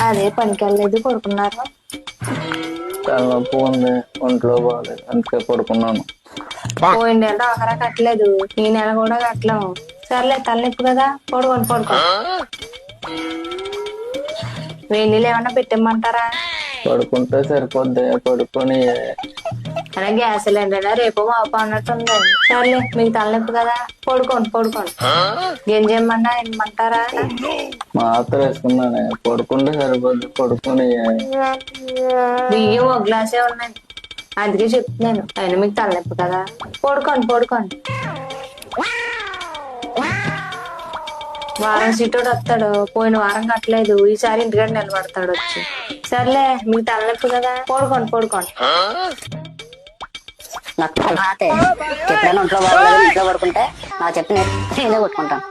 అదే పనికి వెళ్ళలేదు పడుకున్నారు. తలనొప్పి ఉంది, ఒంట్లో బాగాలేదు, అందుకే పడుకున్నాను. పోయిన నెల ఆఖరా కట్టలేదు, ఈ నెల కూడా కట్టలేము. సర్లే తలనొప్పి కదా, పడుకోండి పడుకో. వేడి నీళ్ళు ఏమన్నా పెట్టిమ్మంటారా? పడుకుంటే సరిపోద్ది, పడుకొని అలా గ్యాస్ సిలిండర్ రేపు మాపు అన్నట్టుంది. సర్లే మీకు తలనొప్పి కదా, పడుకోండి పడుకోండి. గింజేమన్నా ఇమ్మంటారా? మాత్ర వేసుకున్నానే, పడుకుంటే సరిపోద్ది, పడుకొని బియ్యం ఒక గ్లాసే ఉన్నాయి, అందుకే చెప్తున్నాను. అయినా మీకు తలనొప్పి కదా, పడుకోండి పడుకోండి. వారం సీటోడు వస్తాడు, పోయిన వారం కట్టలేదు, ఈసారి ఇంటికాడ నిలబడతాడు వచ్చి. సర్లే మీకు తలనొప్పి కదా, పడుకోండి పడుకోండి. నాకు తల రాతే ఎప్పుడైనా ఒంట్లో బాగోలేదు ఇంట్లో పడుకుంటే నాకు చెప్పి నేనే కొట్టుకుంటాను.